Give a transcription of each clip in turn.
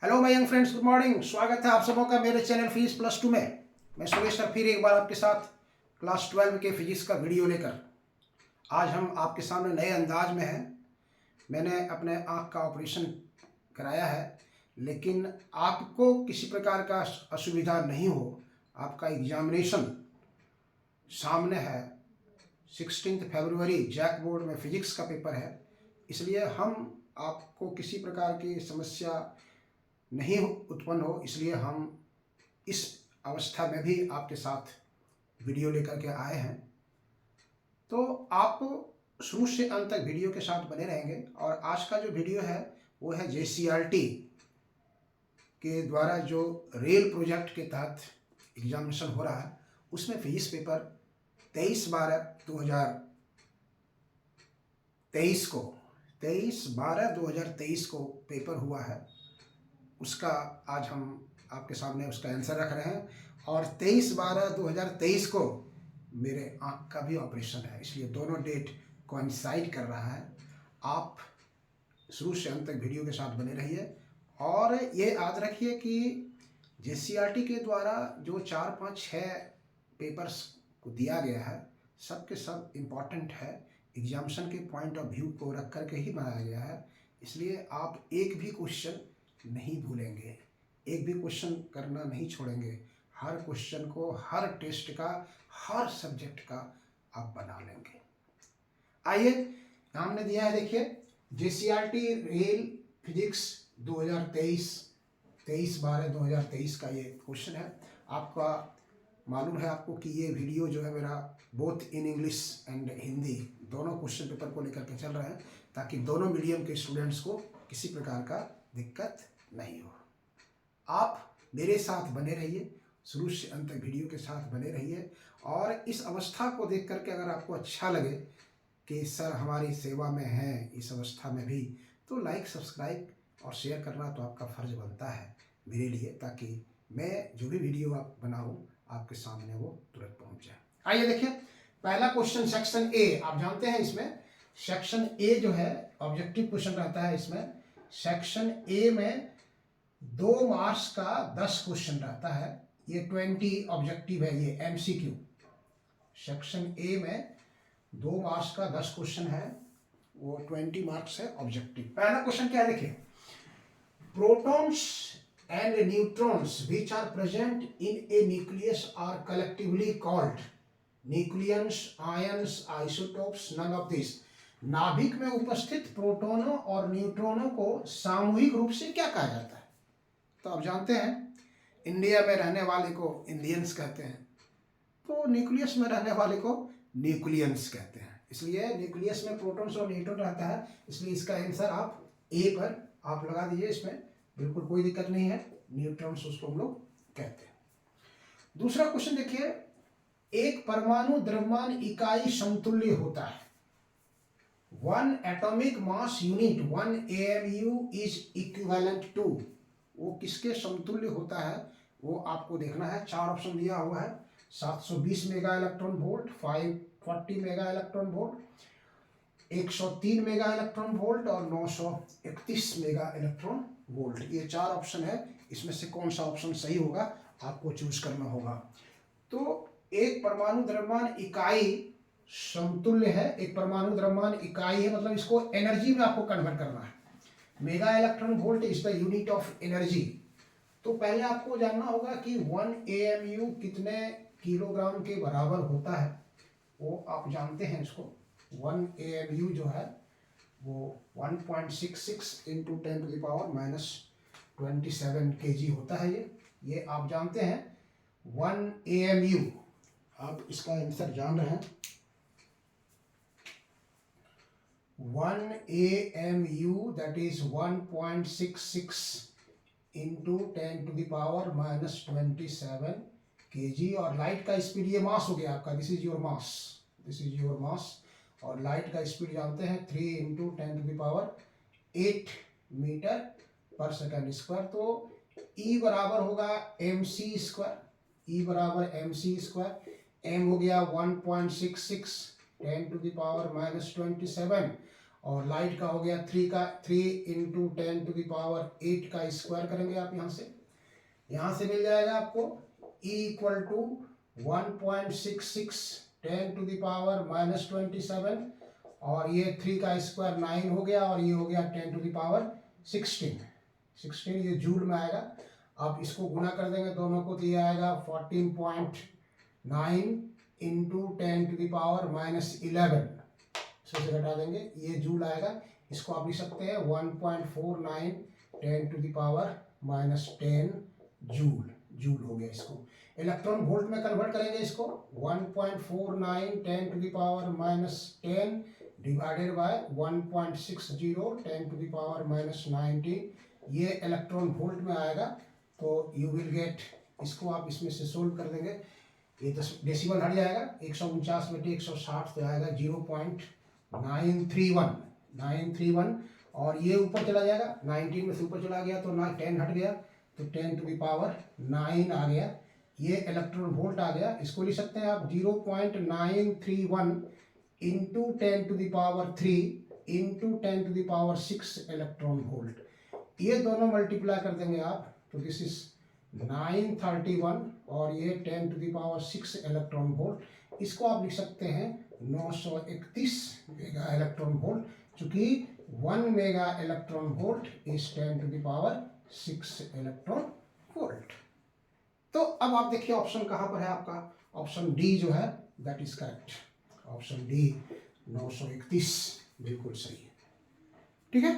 Hello my young friends, good morning. स्वागत है आप सबों का मेरे चैनल फीस प्लस 2 में। मैं सुरेश सर फिर एक बार आपके साथ क्लास 12 के फिजिक्स का वीडियो लेकर आज हम आपके सामने नए अंदाज में हैं। मैंने अपने आँख का ऑपरेशन कराया है, लेकिन आपको किसी प्रकार का असुविधा नहीं हो। आपका एग्जामिनेशन सामने है, 16 फरवरी जैक बोर्ड में फिजिक्स का पेपर है, इसलिए हम आपको किसी प्रकार की समस्या नहीं उत्पन्न हो, इसलिए हम इस अवस्था में भी आपके साथ वीडियो लेकर के आए हैं। तो आप शुरू से अंत तक वीडियो के साथ बने रहेंगे। और आज का जो वीडियो है वो है JCRT के द्वारा जो रेल प्रोजेक्ट के तहत एग्जामिनेशन हो रहा है, उसमें फिजिक्स पेपर 23/12/2023 को पेपर हुआ है। उसका आज हम आपके सामने उसका आंसर रख रहे हैं। और 23/12/2023 को मेरे आँख का भी ऑपरेशन है, इसलिए दोनों डेट कोइंसाइड कर रहा है। आप शुरू से अंत तक वीडियो के साथ बने रहिए। और ये याद रखिए कि JCRT के द्वारा जो 4, 5, 6 पेपर्स को दिया गया है, सब के सब इम्पॉर्टेंट है। एग्जामिनेशन के पॉइंट ऑफ व्यू को रख कर के ही बनाया गया है, इसलिए आप एक भी क्वेश्चन नहीं भूलेंगे, एक भी क्वेश्चन करना नहीं छोड़ेंगे। हर क्वेश्चन को, हर टेस्ट का, हर सब्जेक्ट का आप बना लेंगे। आइए, हमने दिया है, देखिए, JCRT रेल फिजिक्स 2023 23/12/2023 का ये क्वेश्चन है। आपका मालूम है आपको कि ये वीडियो जो है मेरा both in English and Hindi दोनों क्वेश्चन पेपर को लेकर के चल रहे हैं, ताकि दोनों मीडियम के स्टूडेंट्स को किसी प्रकार का दिक्कत नहीं हो। आप मेरे साथ बने रहिए, शुरू से अंत तक वीडियो के साथ बने रहिए। और इस अवस्था को देख करके अगर आपको अच्छा लगे कि सर हमारी सेवा में हैं इस अवस्था में भी, तो लाइक, सब्सक्राइब और शेयर करना तो आपका फ़र्ज बनता है मेरे लिए, ताकि मैं जो भी वीडियो आप बनाऊँ आपके सामने वो तुरंत पहुँच जाए। आइए देखिए, पहला क्वेश्चन सेक्शन ए। आप जानते हैं इसमें सेक्शन ए जो है ऑब्जेक्टिव क्वेश्चन रहता है। इसमें सेक्शन ए में 2 मार्क्स का 10 क्वेश्चन रहता है। ये 20 ऑब्जेक्टिव है, ये MCQ। सेक्शन ए में 2 मार्क्स का 10 क्वेश्चन है, वो 20 मार्क्स है ऑब्जेक्टिव। पहला क्वेश्चन क्या है, देखिए, protons and neutrons which are present in a nucleus are collectively called nucleons, ions, isotopes, none of this. नाभिक में उपस्थित प्रोटॉनों और न्यूट्रॉनों को सामूहिक रूप से क्या कहा जाता है? तो आप जानते हैं इंडिया में रहने वाले को इंडियंस कहते हैं, तो न्यूक्लियस में रहने वाले को न्यूक्लियंस कहते हैं। इसलिए न्यूक्लियस में प्रोटॉन्स और न्यूट्रॉन रहता है, इसलिए इसका आंसर आप ए पर आप लगा दीजिए। इसमें बिल्कुल कोई दिक्कत नहीं है, न्यूट्रॉन्स उसको हम लोग कहते हैं। दूसरा क्वेश्चन देखिए, एक परमाणु द्रव्यमान इकाई समतुल्य होता है। 1 atomic mass unit 1 AMU is equivalent to. वो किसके समतुल्य होता है वो आपको देखना है। 4 ऑप्शन दिया हुआ है, 720 mega electron volt, 540 mega electron volt, 103 mega electron volt और 931 मेगा इलेक्ट्रॉन वोल्ट। ये 4 ऑप्शन है, इसमें से कौन सा ऑप्शन सही होगा आपको चूज करना होगा। तो एक परमाणु द्रव्यमान इकाई समतुल्य है, एक परमाणु द्रव्यमान इकाई है, मतलब इसको एनर्जी में आपको कन्वर्ट करना है। Mega electron volt is the unit of energy. तो पहले आपको जानना होगा कि 1 AMU कितने किलोग्राम के बराबर होता है, वो आप जानते हैं। इसको 1 AMU जो है वो 1.66 इंटू 10⁻⁻27 kg होता है। ये आप जानते हैं 1 AMU। आप इसका आंसर जान रहे हैं। 1 AMU that is 1.66 into 10⁻⁻27 kg। और लाइट का स्पीड, ये मास हो गया आपका, this is your mass, this is your मास। और लाइट का स्पीड जानते हैं 3 इंटू 10⁸ मीटर पर सेकेंड स्क्वायर। तो E बराबर होगा MC स्क्वायर, E बराबर MC स्क्वायर। M हो गया 1.66 10⁻⁻27 और लाइट का हो गया 3 इंटू 10⁸ का स्क्वायर करेंगे आप यहाँ से मिल जाएगा आपको E इक्वल टू 1.66 10⁻⁻27 और ये 3 का स्क्वायर 9 हो गया और ये हो गया 10⁻16 ये जूल में आएगा। आप इसको गुना कर देंगे दोनों को तो ये आएगा 14.9 इंटू 10⁻11 से घटा देंगे ये जूल आएगा। इसको आप लिख सकते हैं 1.49 10⁻10 जूल हो गया। इसको इलेक्ट्रॉन वोल्ट में कन्वर्ट करेंगे इसको 1.49 10⁻10 डिवाइडेड बाय 1.60 10⁻19 ये इलेक्ट्रॉन वोल्ट में आएगा। तो यू विल गेट, इसको आप इसमें से सोल्व कर देंगे, ये डेसिमल हट जाएगा 149 बटे 160 तो आएगा 0.931 और ये ऊपर चला जाएगा 19 में से ऊपर चला गया तो 10 हट गया तो 10⁹ आ गया। ये इलेक्ट्रॉन वोल्ट आ गया। इसको लिख सकते हैं आप 0.931 इंटू 10⁻³ इंटू 10⁻6 इलेक्ट्रॉन वोल्ट। ये दोनों मल्टीप्लाई कर देंगे आप तो दिस इज 931 और ये 10⁻6 इलेक्ट्रॉन वोल्ट। इसको आप लिख सकते हैं 931 मेगा इलेक्ट्रॉन वोल्ट, चूंकि 1 mega electron volt is 10⁻6 electron volt. तो अब आप देखिए ऑप्शन कहां पर है आपका, ऑप्शन डी जो है that is correct. Option D 931 बिल्कुल सही है। ठीक है,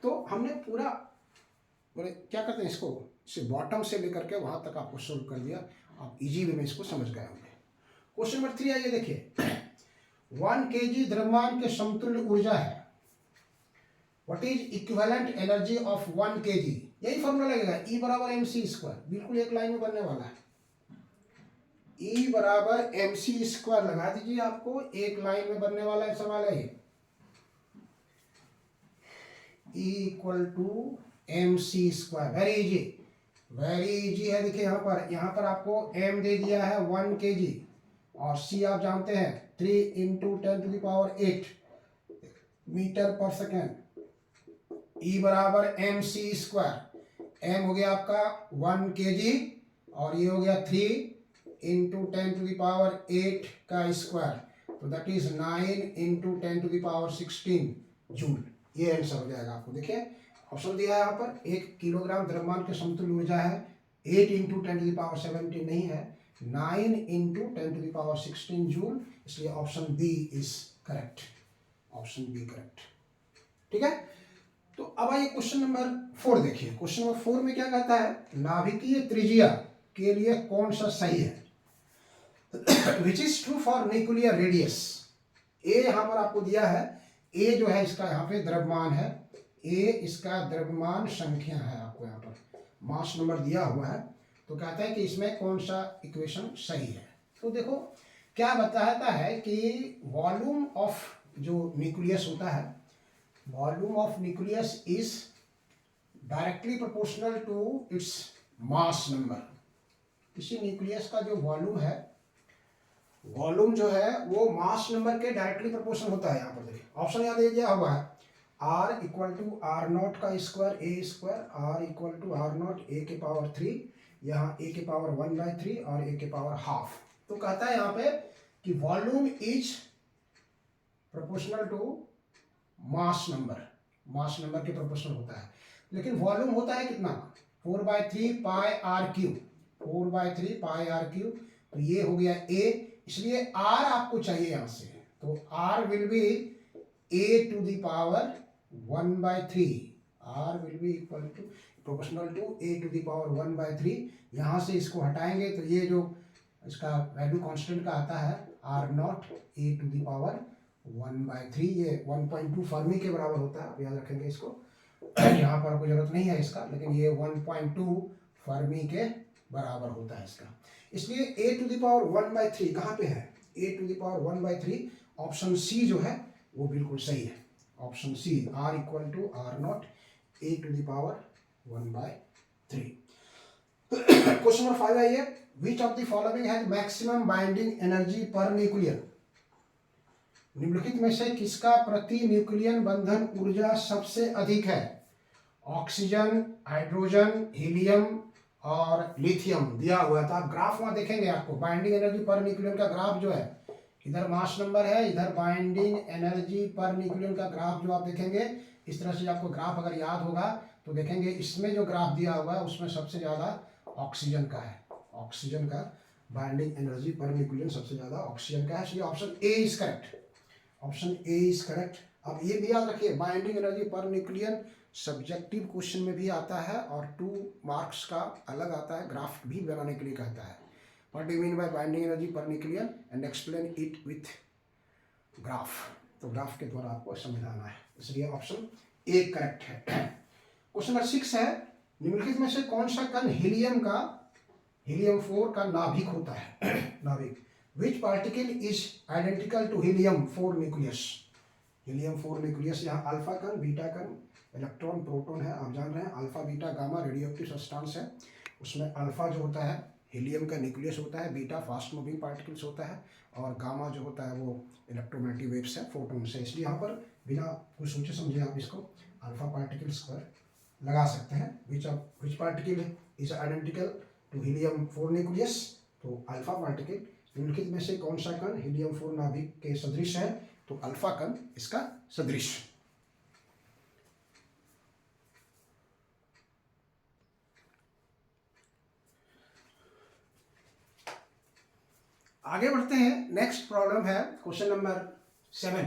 तो हमने पूरा क्या करते हैं इसको बॉटम से लेकर के वहां तक आपको सोल्व कर दिया। आप इजी वे में इसको समझ गए होंगे। क्वेश्चन नंबर 3 आइए देखिए 1 kg द्रव्यमान के समतुल्य ऊर्जा है। What is equivalent energy of 1 kg? यही फॉर्मूला लगेगा E बराबर mc², बिल्कुल एक लाइन में बनने वाला है। E बराबर mc² लगा दीजिए, आपको एक लाइन में बनने वाला है सवाल है ये। E equal to mc², very easy है। देखिए यहाँ पर आपको m दे दिया है 1 kg और c आप जानते हैं 3 इंटू 10⁸ मीटर पर सेकेंड। E बराबर mc², m हो गया आपका 1 kg और ये हो गया 3 इंटू 10⁸ का स्क्वायर, तो दैट इज 9 इंटू 10⁻16 जूल। ये आंसर हो जाएगा आपको। देखिए ऑप्शन दिया है यहाँ पर 1 किलोग्राम द्रव्यमान के समतुल्य ऊर्जा है, 8 इंटू 10⁻17 नहीं है, 9 इंटू 10⁻16 जूल, इसलिए option B is correct. Option B correct. ठीक है, तो अब आइए क्वेश्चन नंबर 4 देखिए। क्वेश्चन नंबर 4 में क्या कहता है, नाभिकीय त्रिज्या के लिए कौन सा सही है? Which is true for nuclear radius. A यहाँ पर आपको दिया है, ए जो है इसका यहाँ पे द्रव्यमान है, ए इसका द्रव्यमान संख्या है, आपको यहाँ पर मास नंबर दिया हुआ है। तो कहता है कि इसमें कौन सा इक्वेशन सही है। तो देखो क्या बताता है कि वॉल्यूम ऑफ जो न्यूक्लियस होता है, volume of nucleus is directly proportional to its mass number. किसी न्यूक्लियस का जो वॉल्यूम है, वॉल्यूम जो है वो मास नंबर के डायरेक्टली प्रोपोर्शनल होता है। यहाँ पर देखिए ऑप्शन यहाँ दे दिया हुआ है R इक्वल टू R0 का square A², R equal to R0 A⁻3, यहाँ A⁻1/3 और A⁻½ तो कहता है यहाँ पे कि volume is proportional to mass number के प्रोपोर्शनल होता है। लेकिन वॉल्यूम होता है कितना, 4/3 पाई R3, 4/3 पाई R3, तो ये हो गया A, इसलिए R आपको चाहिए यहाँ से, तो R will be A⁻1/3, R will be equal to proportional to A⁻1/3। यहाँ से इसको हटाएंगे तो ये जो इसका वैल्यू कांस्टेंट का आता है R0 A⁻1/3, ये 1.2 फर्मी के बराबर होता है, आप याद रखेंगे इसको। यहाँ पर आपको जरूरत नहीं है इसका, लेकिन ये 1.2 फर्मी के बराबर होता है इसका। इसलिए A⁻1/3 कहाँ पे है, A⁻1/3 ऑप्शन सी जो है वो बिल्कुल सही है। Option C R equal to R0 A⁻1/3। Question number 5 आइए, which of the following has maximum binding energy per nuclear. निम्नलिखित में से किसका प्रति न्यूक्लियन बंधन ऊर्जा सबसे अधिक है? ऑक्सीजन, हाइड्रोजन, हीलियम और लिथियम दिया हुआ है। तो आप ग्राफ वहां देखेंगे, आपको बाइंडिंग एनर्जी पर न्यूक्लियन का ग्राफ जो है, इधर मास नंबर है, इधर बाइंडिंग एनर्जी पर न्यूक्लियन का ग्राफ जो आप देखेंगे, इस तरह से आपको ग्राफ अगर याद होगा तो देखेंगे इसमें जो ग्राफ दिया हुआ है उसमें सबसे ज़्यादा ऑक्सीजन का है। ऑक्सीजन का बाइंडिंग एनर्जी पर न्यूक्लियन सबसे ज़्यादा ऑक्सीजन का है, इसलिए option A is correct. Option A is correct. अब ये भी याद रखिए, binding energy per nucleon subjective question में भी आता है और 2 मार्क्स का अलग आता है, ग्राफ भी बनाने के लिए कहता है। What do you mean by binding energy per nucleon and explain it with graph. तो ग्राफ के द्वारा आपको समझाना है, इसलिए ऑप्शन ए करेक्ट है। क्वेश्चन नंबर 6 है, निम्नलिखित में से कौन सा कण हीलियम 4 का नाभिक होता है? नाभिक। Which particle is identical to helium 4 nucleus? Helium 4 nucleus, यहाँ अल्फा कण, बीटा कण, इलेक्ट्रॉन, प्रोटॉन है, आप जान रहे हैं। Alpha, beta, gamma radio active substance है। उसमें अल्फा जो होता है हीलियम का न्यूक्लियस होता है, बीटा फास्ट मूविंग पार्टिकल्स होता है, और गामा जो होता है वो इलेक्ट्रोमैग्नेटिक वेव्स है, फोटॉन्स है। इसलिए यहाँ पर बिना कुछ सोचे समझे आप इसको अल्फा पार्टिकल्स पर लगा सकते हैं। Which particle is identical to helium 4 nucleus? तो अल्फा पार्टिकल। निम्नलिखित में से कौन सा कण हीलियम 4 नाभिक के सदृश है? तो अल्फा कण इसका सदृश। आगे बढ़ते हैं। नेक्स्ट प्रॉब्लम है question number 7।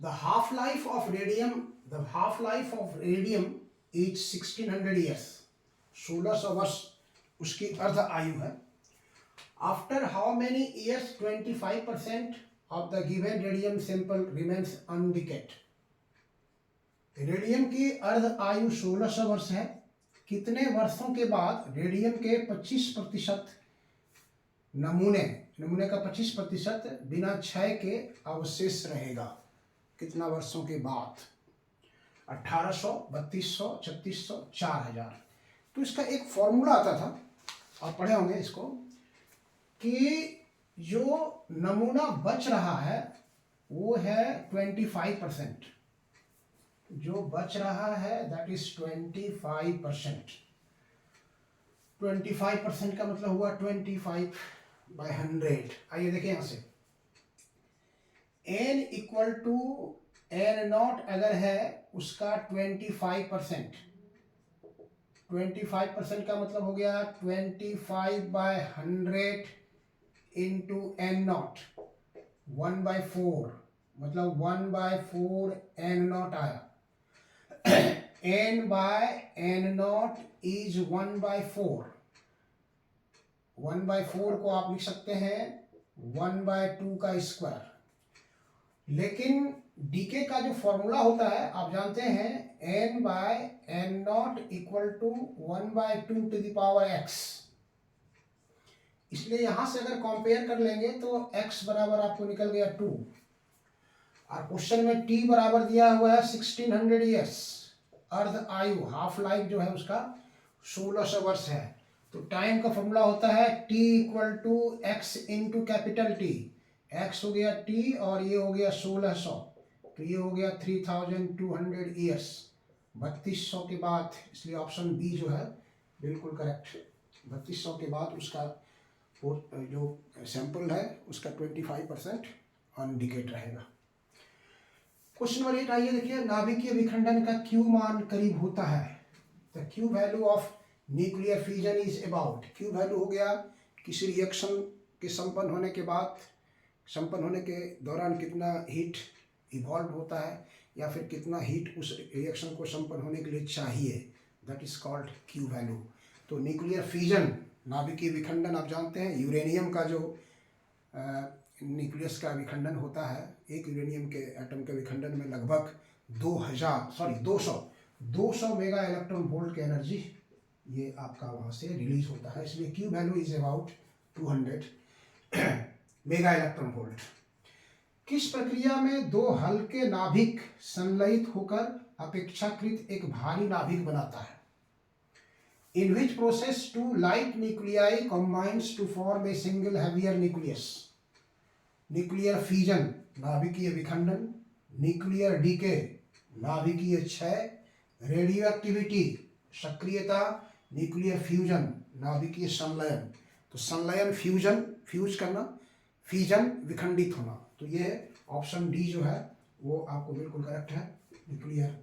The half life of radium is 1600 years. 1600 वर्ष उसकी अर्ध आयु है। After how many years 25% of the given radium sample remains undecayed. Radium की अर्ध आयु 1600 वर्ष है। कितने वर्षों के बाद रेडियम के 25% नमूने का 25% बिना क्षय के अवशेष रहेगा? कितना वर्षों के बाद? 1800, 3200, 3600, 4000। तो इसका एक फॉर्मूला आता था, आप पढ़े होंगे इसको, कि जो नमूना बच रहा है वो है 25%। जो बच रहा है दैट इज 25%। 25% का मतलब हुआ 25/100। आइए देखें यहां से, n इक्वल टू n0 अगर है उसका 25%। 25% का मतलब हो गया 25/100 इंटू n0, 1/4, मतलब 1/4 n0 आया। n/n0 is 1/4। 1/4 को आप लिख सकते हैं 1/2 का स्क्वायर। लेकिन डीके का जो फॉर्मूला होता है आप जानते हैं, n/n0 equal to 1/2 to the power x। इसलिए यहां से अगर कंपेयर कर लेंगे तो x बराबर आपको निकल गया 2, और क्वेश्चन में t बराबर दिया हुआ है 1600 ईयर्स। अर्ध आयु, हाफ लाइफ जो है उसका 1600 वर्ष है। तो टाइम का फॉर्मूला होता है t equal to x into capital T। x हो गया t और ये हो गया 1600, तो ये हो गया 3200 ईयर्स, 3200 के बाद। इसलिए ऑप्शन बी जो है बिल्कुल करेक्ट। 3200 के बाद उसका जो सैंपल है उसका 25% अनडिकेट रहेगा। क्वेश्चन नंबर 8 आइए देखिए, नाभिकीय विखंडन का Q मान करीब होता है। The Q value of nuclear fusion is about. Q value हो गया किसी रिएक्शन के संपन्न होने के दौरान कितना हीट इवॉल्व होता है, या फिर कितना हीट उस रिएक्शन को संपन्न होने के लिए चाहिए, that is called Q value. तो न्यूक्लियर फ्यूजन, नाभिकीय विखंडन, आप जानते हैं यूरेनियम का जो न्यूक्लियस का विखंडन होता है, एक यूरेनियम के एटम के विखंडन में लगभग 200 मेगा इलेक्ट्रॉन वोल्ट की एनर्जी ये आपका वहाँ से रिलीज होता है। इसलिए Q value is about 200 mega electron volt. किस प्रक्रिया में दो हल्के नाभिक संलयित होकर अपेक्षाकृत एक भारी नाभिक बनाता है? In which process two light nuclei combines to form a single heavier nucleus? Nuclear fusion नाभिकीय विखंडन, न्यूक्लियर डीके नाभिकीय क्षय, रेडियो एक्टिविटी सक्रियता, न्यूक्लियर फ्यूजन नाभिकीय संलयन। तो संलयन फ्यूजन, फ्यूज करना, फ्यूजन विखंडित होना। तो ये ऑप्शन डी जो है वो आपको बिल्कुल करेक्ट है, न्यूक्लियर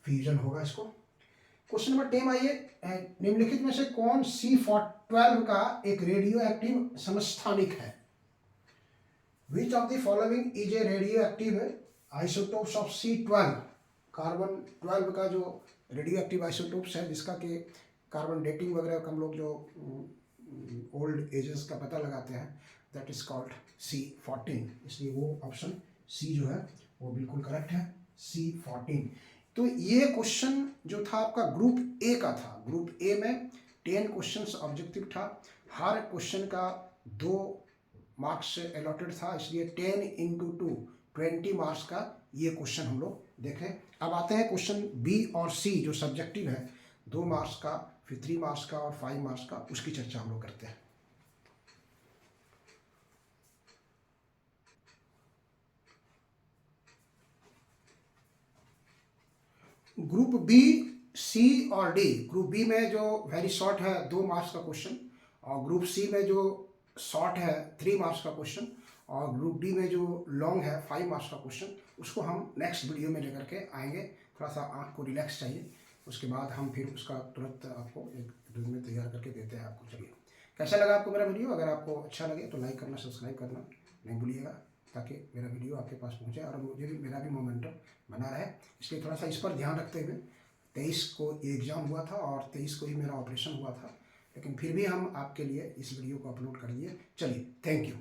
फ्यूजन होगा इसको। क्वेश्चन नंबर 10 आइए, निम्नलिखित में से कौन C12 का एक रेडियो एक्टिव समस्थानिक है? Which of the following is a radioactive isotopes of C12? Carbon 12 का जो रेडियो एक्टिव आइसोटोप्स है, जिसका कि कार्बन डेटिंग वगैरह का हम लोग जो ओल्ड एजेस का पता लगाते हैं, दैट इज कॉल्ड C14। इसलिए वो ऑप्शन सी जो है वो बिल्कुल करेक्ट है, C14। तो ये क्वेश्चन जो था आपका ग्रुप ए का था। ग्रुप ए में 10 क्वेश्चंस ऑब्जेक्टिव था, हर क्वेश्चन का 2 मार्क्स अलॉटेड था, इसलिए 10 × 2 20 मार्क्स का ये क्वेश्चन हम लोग देखें। अब आते हैं क्वेश्चन बी और सी जो सब्जेक्टिव है, 2 मार्क्स का, फिर 3 मार्क्स का और 5 मार्क्स का, उसकी चर्चा हम लोग करते हैं। ग्रुप बी, सी और डी। ग्रुप बी में जो वेरी शॉर्ट है 2 मार्क्स का क्वेश्चन, और ग्रुप सी में जो शॉर्ट है 3 मार्क्स का क्वेश्चन, और ग्रुप डी में जो लॉन्ग है 5 मार्क्स का क्वेश्चन, उसको हम नेक्स्ट वीडियो में लेकर के आएंगे। थोड़ा सा आँख को रिलैक्स चाहिए, उसके बाद हम फिर उसका तुरंत आपको एक दिन में तैयार करके देते हैं आपको। चलिए, कैसा लगा आपको मेरा वीडियो? अगर आपको अच्छा लगे तो लाइक करना, सब्सक्राइब करना नहीं भूलिएगा, ताकि मेरा वीडियो आपके पास पहुंचे और मुझे भी, मेरा भी मोमेंटम बना रहे। इसलिए थोड़ा सा इस पर ध्यान रखते हुए, 23 को एग्ज़ाम हुआ था और 23 को ही मेरा ऑपरेशन हुआ था, लेकिन फिर भी हम आपके लिए इस वीडियो को अपलोड कर दिए। चलिए, थैंक यू।